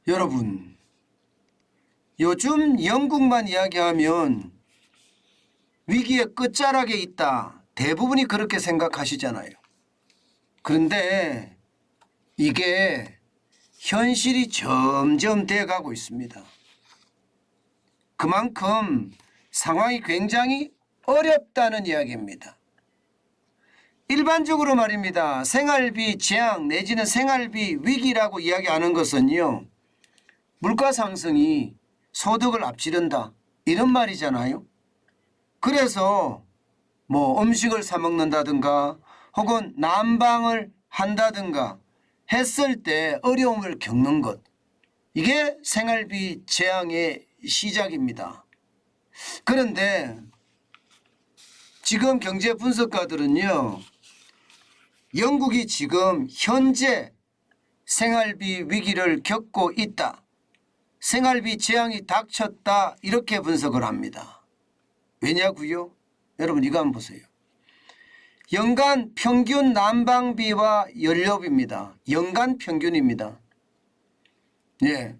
여러분, 요즘 영국만 이야기하면 위기의 끝자락에 있다. 대부분이 그렇게 생각하시잖아요. 그런데 이게 현실이 점점 돼가고 있습니다. 그만큼 상황이 굉장히 어렵다는 이야기입니다. 일반적으로 말입니다. 생활비 재앙 내지는 생활비 위기라고 이야기하는 것은요, 물가 상승이 소득을 앞지른다 이런 말이잖아요. 그래서 뭐 음식을 사 먹는다든가 혹은 난방을 한다든가 했을 때 어려움을 겪는 것, 이게 생활비 재앙의 시작입니다. 그런데 지금 경제 분석가들은요, 영국이 지금 현재 생활비 위기를 겪고 있다, 생활비 재앙이 닥쳤다, 이렇게 분석을 합니다. 왜냐고요? 여러분 이거 한번 보세요. 연간 평균 난방비와 연료비입니다. 연간 평균입니다. 예,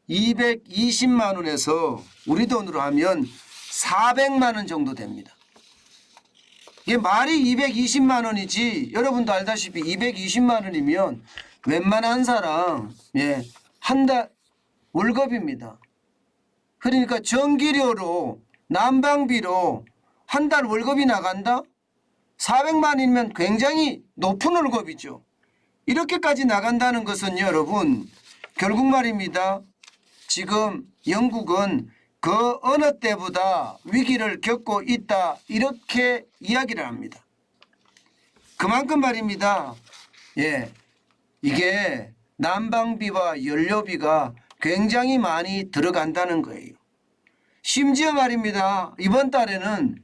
220만 원에서 우리 돈으로 하면 400만 원 정도 됩니다. 이게 말이 220만 원이지, 여러분도 알다시피 220만 원이면 웬만한 사람 한 달 월급입니다. 그러니까 전기료로 난방비로 한 달 월급이 나간다? 400만 원이면 굉장히 높은 월급이죠. 이렇게까지 나간다는 것은 여러분, 결국 말입니다. 지금 영국은 그 어느 때보다 위기를 겪고 있다, 이렇게 이야기를 합니다. 그만큼 말입니다. 이게 난방비와 연료비가 굉장히 많이 들어간다는 거예요. 심지어 말입니다. 이번 달에는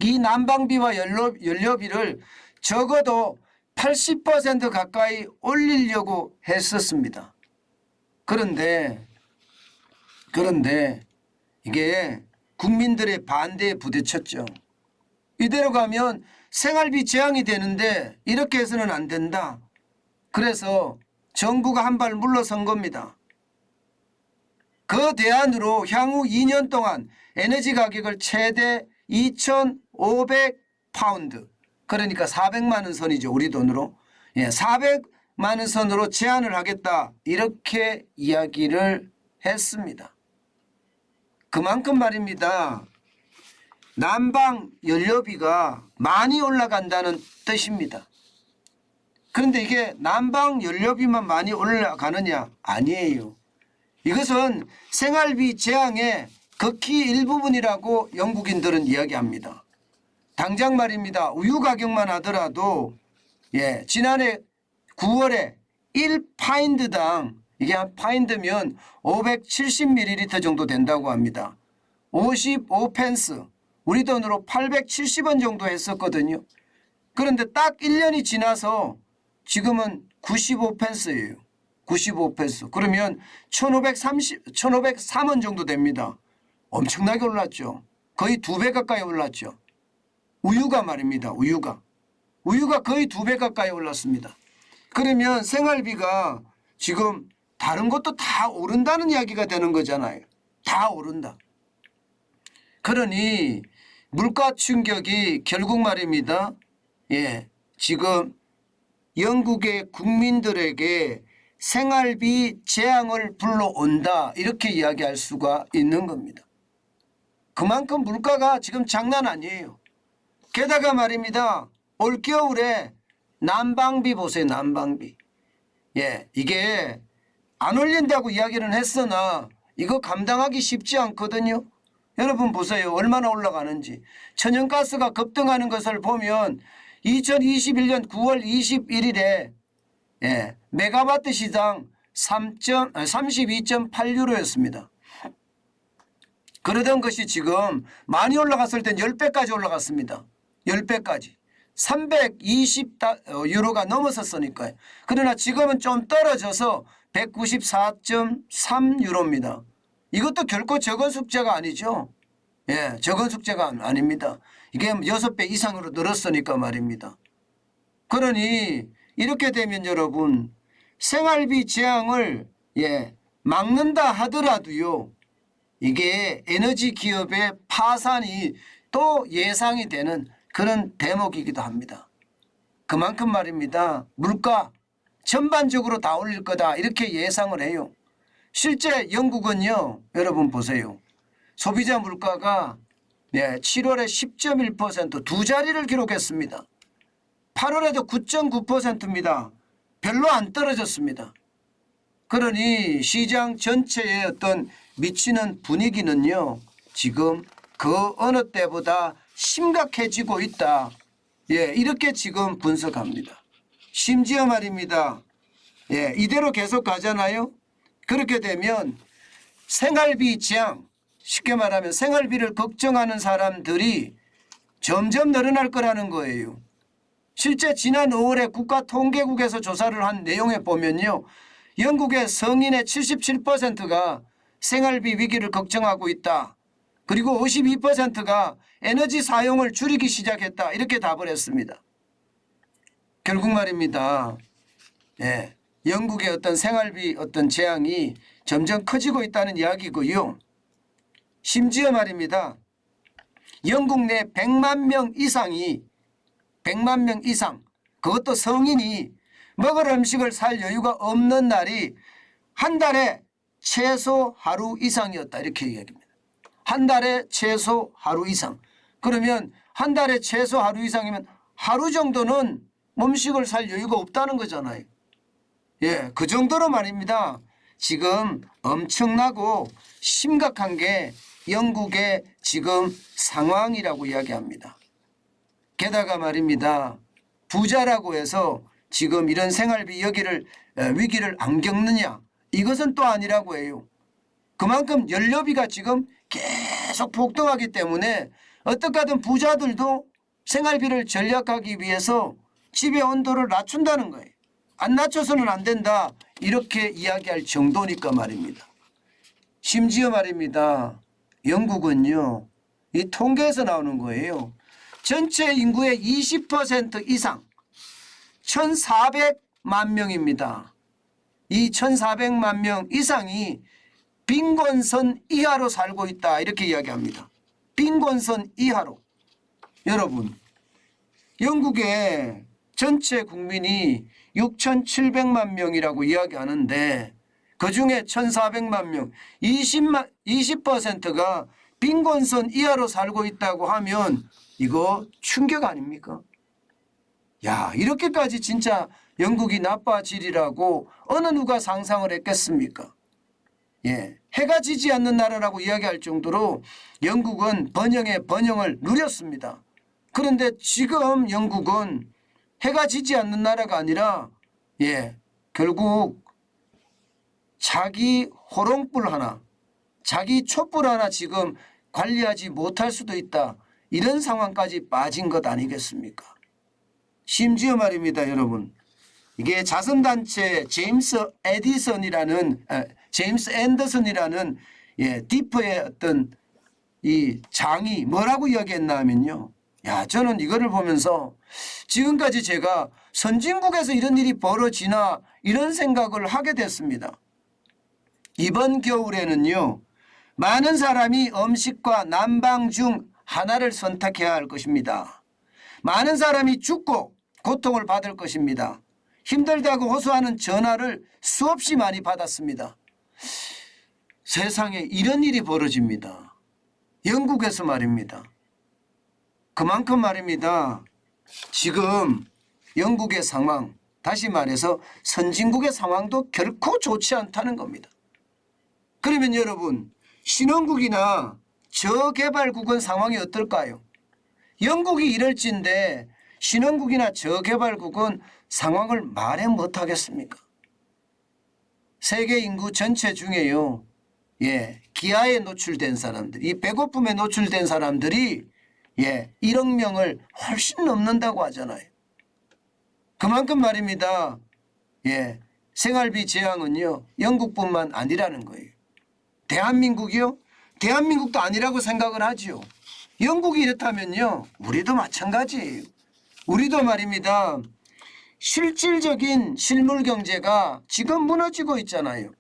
이 난방비와 연료비를 적어도 80% 가까이 올리려고 했었습니다. 그런데 이게 국민들의 반대에 부딪혔죠. 이대로 가면 생활비 재앙이 되는데 이렇게 해서는 안 된다. 그래서 정부가 한 발 물러선 겁니다. 그 대안으로 향후 2년 동안 에너지 가격을 최대 2,500파운드, 그러니까 400만 원 선이죠. 우리 돈으로 400만 원 선으로 제한을 하겠다, 이렇게 이야기를 했습니다. 그만큼 말입니다. 난방 연료비가 많이 올라간다는 뜻입니다. 그런데 이게 난방 연료비만 많이 올라가느냐? 아니에요. 이것은 생활비 재앙의 극히 일부분이라고 영국인들은 이야기합니다. 당장 말입니다. 우유 가격만 하더라도 지난해 9월에 1파인드당, 이게 한 파인드면 570ml 정도 된다고 합니다. 55펜스, 우리 돈으로 870원 정도 했었거든요. 그런데 딱 1년이 지나서 지금은 95펜스예요. 95펜스. 그러면 1,503원 정도 됩니다. 엄청나게 올랐죠. 거의 2배 가까이 올랐죠. 우유가 말입니다. 우유가 거의 2배 가까이 올랐습니다. 그러면 생활비가 지금 다른 것도 다 오른다는 이야기가 되는 거잖아요. 다 오른다. 그러니 물가 충격이 결국 말입니다. 지금 영국의 국민들에게 생활비 재앙을 불러온다, 이렇게 이야기할 수가 있는 겁니다. 그만큼 물가가 지금 장난 아니에요. 게다가 말입니다. 올겨울에 난방비 보세요. 난방비. 이게 안 올린다고 이야기는 했으나 이거 감당하기 쉽지 않거든요. 여러분 보세요. 얼마나 올라가는지. 천연가스가 급등하는 것을 보면 2021년 9월 21일에 메가와트 시당 32.8유로였습니다. 그러던 것이 지금 많이 올라갔을 땐 10배까지 올라갔습니다. 10배까지. 320유로가 넘었었으니까요. 그러나 지금은 좀 떨어져서 194.3유로입니다. 이것도 결코 적은 숙제가 아니죠. 적은 숙제가 아닙니다. 이게 6배 이상으로 늘었으니까 말입니다. 그러니 이렇게 되면 여러분, 생활비 재앙을 막는다 하더라도요. 이게 에너지 기업의 파산이 또 예상이 되는 그런 대목이기도 합니다. 그만큼 말입니다. 물가 전반적으로 다 올릴 거다 이렇게 예상을 해요. 실제 영국은요. 여러분 보세요. 소비자 물가가 7월에 10.1% 두 자리를 기록했습니다. 8월에도 9.9%입니다. 별로 안 떨어졌습니다. 그러니 시장 전체에 어떤 미치는 분위기는요. 지금 그 어느 때보다 심각해지고 있다. 이렇게 지금 분석합니다. 심지어 말입니다. 이대로 계속 가잖아요. 그렇게 되면 생활비 지향, 쉽게 말하면 생활비를 걱정하는 사람들이 점점 늘어날 거라는 거예요. 실제 지난 5월에 국가통계국에서 조사를 한 내용에 보면요. 영국의 성인의 77%가 생활비 위기를 걱정하고 있다. 그리고 52%가 에너지 사용을 줄이기 시작했다. 이렇게 답을 했습니다. 결국 말입니다. 영국의 어떤 생활비 어떤 재앙이 점점 커지고 있다는 이야기고요. 심지어 말입니다. 영국 내 100만 명 이상이 100만 명 이상 그것도 성인이 먹을 음식을 살 여유가 없는 날이 한 달에 최소 하루 이상이었다. 이렇게 얘기합니다. 한 달에 최소 하루 이상. 그러면 한 달에 최소 하루 이상이면 하루 정도는 음식을 살 여유가 없다는 거잖아요. 그 정도로 말입니다. 지금 엄청나고 심각한 게 영국의 지금 상황이라고 이야기합니다. 게다가 말입니다. 부자라고 해서 지금 이런 생활비 위기를 안 겪느냐? 이것은 또 아니라고 해요. 그만큼 연료비가 지금 계속 폭등하기 때문에 어떻게 하든 부자들도 생활비를 절약하기 위해서 집의 온도를 낮춘다는 거예요. 안 낮춰서는 안 된다. 이렇게 이야기할 정도니까 말입니다. 심지어 말입니다. 영국은요. 이 통계에서 나오는 거예요. 전체 인구의 20% 이상 1,400만 명입니다. 이 1,400만 명 이상이 빈곤선 이하로 살고 있다. 이렇게 이야기합니다. 빈곤선 이하로. 여러분 영국의 전체 국민이 6,700만 명이라고 이야기하는데 그중에 1,400만 명 20%가 빈곤선 이하로 살고 있다고 하면 이거 충격 아닙니까? 야, 이렇게까지 진짜 영국이 나빠지리라고 어느 누가 상상을 했겠습니까? 해가 지지 않는 나라라고 이야기할 정도로 영국은 번영의 번영을 누렸습니다. 그런데 지금 영국은 해가 지지 않는 나라가 아니라 결국 자기 호롱불 하나, 자기 촛불 하나 지금 관리하지 못할 수도 있다. 이런 상황까지 빠진 것 아니겠습니까? 심지어 말입니다, 여러분. 이게 자선단체 제임스 앤더슨이라는 디퍼의 어떤 이 장이 뭐라고 이야기했나 하면요. 저는 이거를 보면서 지금까지 제가 선진국에서 이런 일이 벌어지나 이런 생각을 하게 됐습니다. 이번 겨울에는요. 많은 사람이 음식과 난방 중 하나를 선택해야 할 것입니다. 많은 사람이 죽고 고통을 받을 것입니다. 힘들다고 호소하는 전화를 수없이 많이 받았습니다. 세상에 이런 일이 벌어집니다. 영국에서 말입니다. 그만큼 말입니다. 지금 영국의 상황, 다시 말해서 선진국의 상황도 결코 좋지 않다는 겁니다. 그러면 여러분, 신흥국이나 저개발국은 상황이 어떨까요? 영국이 이럴진데 신흥국이나 저개발국은 상황을 말해 못하겠습니까? 세계 인구 전체 중에요. 기아에 노출된 사람들, 이 배고픔에 노출된 사람들이 1억 명을 훨씬 넘는다고 하잖아요. 그만큼 말입니다. 생활비 재앙은요. 영국뿐만 아니라는 거예요. 대한민국이요? 대한민국도 아니라고 생각을 하죠. 영국이 이렇다면요. 우리도 마찬가지예요. 우리도 말입니다. 실질적인 실물 경제가 지금 무너지고 있잖아요.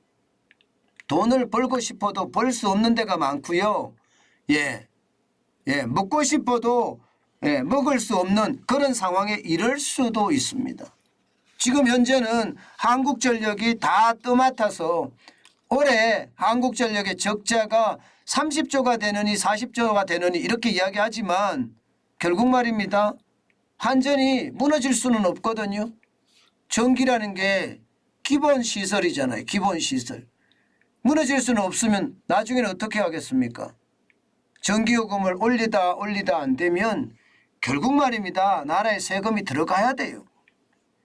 돈을 벌고 싶어도 벌 수 없는 데가 많고요. 먹고 싶어도 먹을 수 없는 그런 상황에 이를 수도 있습니다. 지금 현재는 한국전력이 다 떠맡아서 올해 한국전력의 적자가 30조가 되느니 40조가 되느니 이렇게 이야기하지만 결국 말입니다. 한전이 무너질 수는 없거든요. 전기라는 게 기본 시설이잖아요. 기본 시설. 무너질 수는 없으면 나중에는 어떻게 하겠습니까? 전기요금을 올리다 안 되면 결국 말입니다. 나라에 세금이 들어가야 돼요.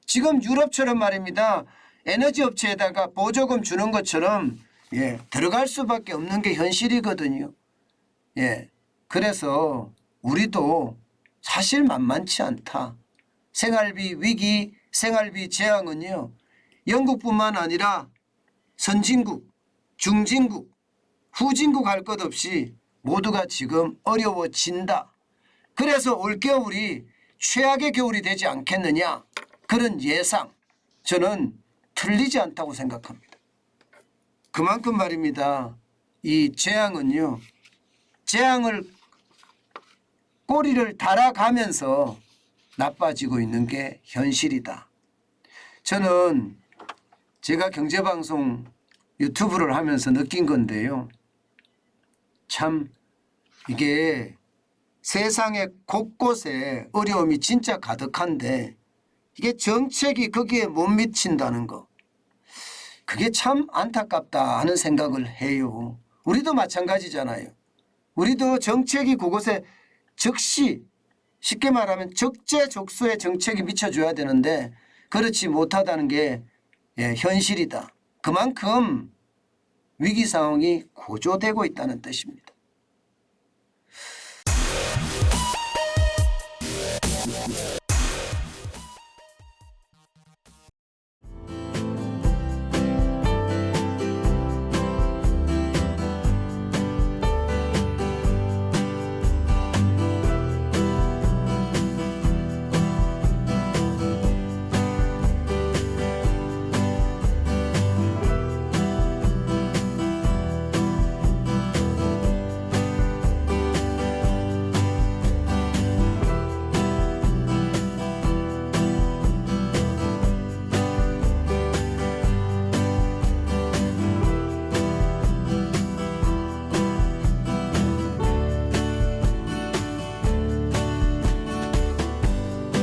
지금 유럽처럼 말입니다. 에너지 업체에다가 보조금 주는 것처럼 들어갈 수밖에 없는 게 현실이거든요. 그래서 우리도 사실 만만치 않다. 생활비 위기, 생활비 재앙은요. 영국뿐만 아니라 선진국, 중진국, 후진국 할 것 없이 모두가 지금 어려워진다. 그래서 올겨울이 최악의 겨울이 되지 않겠느냐. 그런 예상 저는 틀리지 않다고 생각합니다. 그만큼 말입니다. 이 재앙은요. 재앙을 꼬리를 달아가면서 나빠지고 있는 게 현실이다. 저는 제가 경제방송 유튜브를 하면서 느낀 건데요. 참 이게 세상의 곳곳에 어려움이 진짜 가득한데 이게 정책이 거기에 못 미친다는 거. 그게 참 안타깝다 하는 생각을 해요. 우리도 마찬가지잖아요. 우리도 정책이 그곳에 즉시 쉽게 말하면 적재적소에 정책이 미쳐줘야 되는데 그렇지 못하다는 게 현실이다. 그만큼 위기 상황이 고조되고 있다는 뜻입니다.